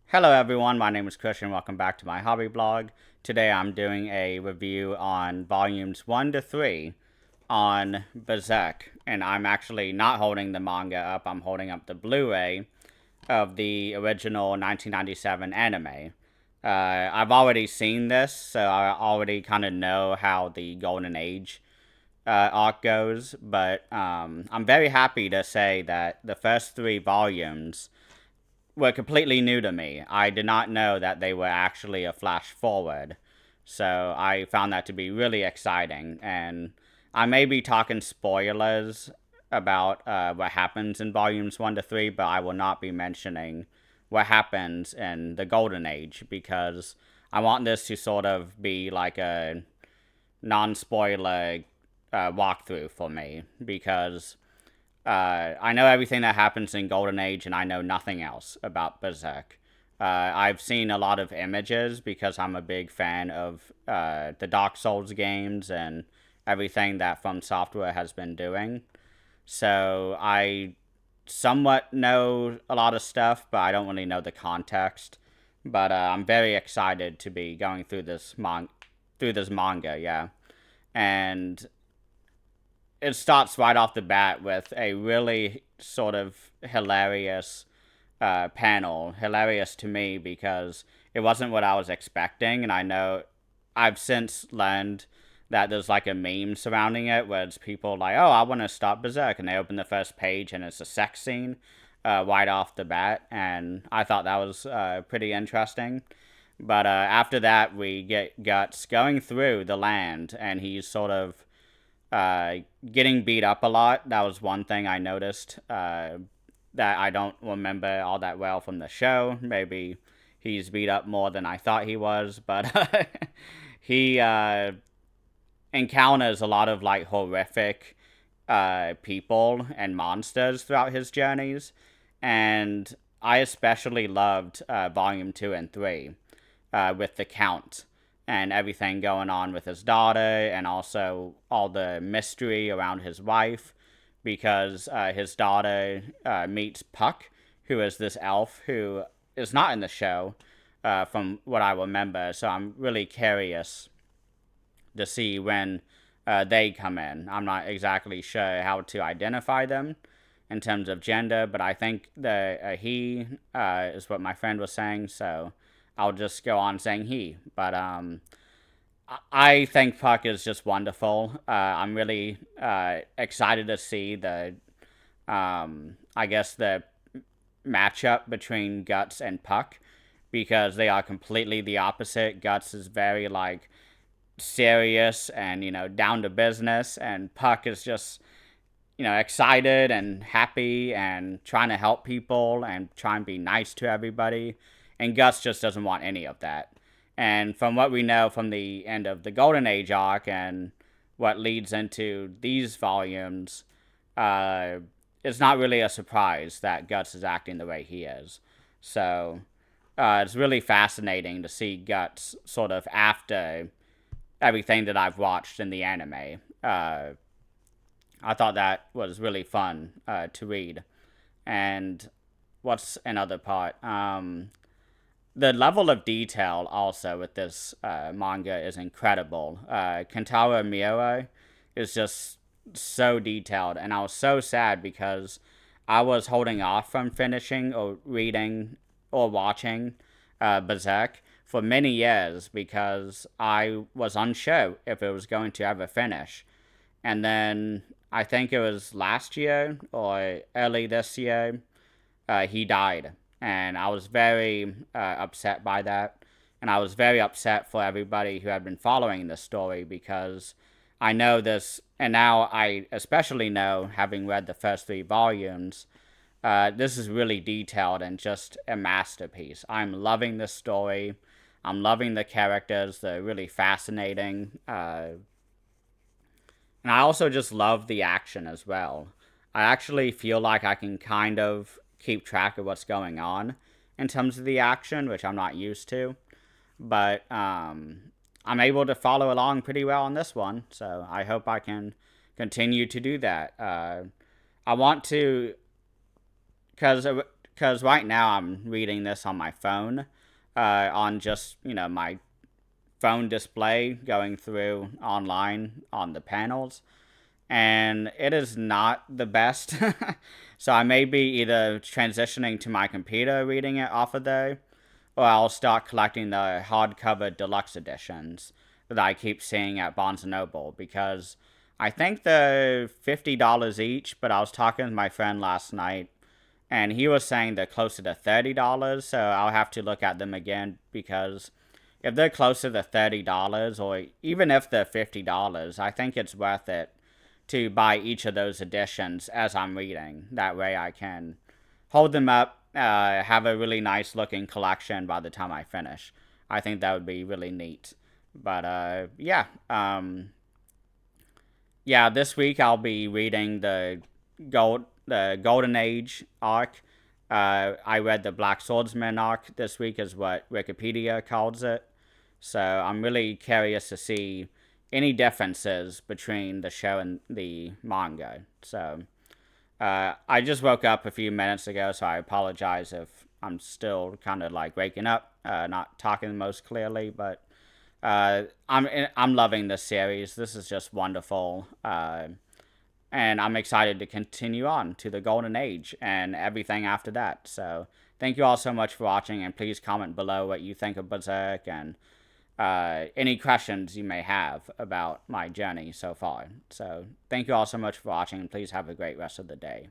Hello everyone, my name is Christian. Welcome back to my hobby blog. Today I'm doing a review on volumes 1 to 3 on Berserk. And I'm actually not holding the manga up, I'm holding up the Blu-ray of the original 1997 anime. I've already seen this, so I already kind of know how the Golden Age arc goes. But I'm very happy to say that the first 3 volumes were completely new to me. I did not know that they were actually a flash forward. So I found that to be really exciting. And I may be talking spoilers about what happens in volumes 1 to 3, but I will not be mentioning what happens in the Golden Age because I want this to sort of be like a non spoiler walkthrough for me because I know everything that happens in Golden Age, and I know nothing else about Berserk. I've seen a lot of images because I'm a big fan of the Dark Souls games and everything that From Software has been doing. So I somewhat know a lot of stuff, but I don't really know the context. But I'm very excited to be going through this manga, yeah. And it starts right off the bat with a really sort of hilarious panel. Hilarious to me because it wasn't what I was expecting, and I know I've since learned that there's like a meme surrounding it where it's people like, oh, I want to start Berserk, and they open the first page and it's a sex scene right off the bat, and I thought that was pretty interesting. But after that, we get Guts going through the land, and he's sort of uh, getting beat up a lot. That was one thing I noticed that I don't remember all that well from the show. Maybe he's beat up more than I thought he was, but he encounters a lot of like horrific people and monsters throughout his journeys, and I especially loved Volume 2 and 3 with the Count and everything going on with his daughter, and also all the mystery around his wife, because his daughter meets Puck, who is this elf who is not in the show, from what I remember. So I'm really curious to see when they come in. I'm not exactly sure how to identify them in terms of gender, but I think the he is what my friend was saying, so I'll just go on saying he. But I think Puck is just wonderful. I'm really excited to see I guess the matchup between Guts and Puck because they are completely the opposite. Guts is very like serious and down to business, and Puck is just excited and happy and trying to help people and try and be nice to everybody. And Gus just doesn't want any of that. And from what we know from the end of the Golden Age arc and what leads into these volumes, uh, it's not really a surprise that Guts is acting the way he is. So it's really fascinating to see Guts sort of after everything that I've watched in the anime. I thought that was really fun to read. And what's another part? The level of detail also with this manga is incredible. Kentaro Miura is just so detailed, and I was so sad because I was holding off from finishing or reading or watching Berserk for many years because I was unsure if it was going to ever finish. And then I think it was last year or early this year, he died. And I was very upset by that. And I was very upset for everybody who had been following this story because I know this, and now I especially know, having read the first 3 volumes, this is really detailed and just a masterpiece. I'm loving this story. I'm loving the characters. They're really fascinating. And I also just love the action as well. I actually feel like I can kind of keep track of what's going on in terms of the action, which I'm not used to. But I'm able to follow along pretty well on this one, so I hope I can continue to do that. I want to, because because right now I'm reading this on my phone, on just, my phone display going through online on the panels, and it is not the best. So I may be either transitioning to my computer reading it off of there, or I'll start collecting the hardcover deluxe editions that I keep seeing at Barnes& and Noble, because I think they're $50 each, but I was talking with my friend last night, and he was saying they're closer to $30, so I'll have to look at them again, because if they're closer to $30, or even if they're $50, I think it's worth it to buy each of those editions as I'm reading. That way I can hold them up, have a really nice looking collection by the time I finish. I think that would be really neat. But yeah, this week I'll be reading the Golden Age arc. I read the Black Swordsman arc this week, is what Wikipedia calls it. So I'm really curious to see any differences between the show and the manga. So I just woke up a few minutes ago, so I apologize if I'm still kind of like waking up, not talking the most clearly, but I'm loving this series. This is just wonderful, and I'm excited to continue on to the Golden Age and everything after that. So thank you all so much for watching, and please comment below what you think of Berserk and any questions you may have about my journey so far. So thank you all so much for watching, and please have a great rest of the day.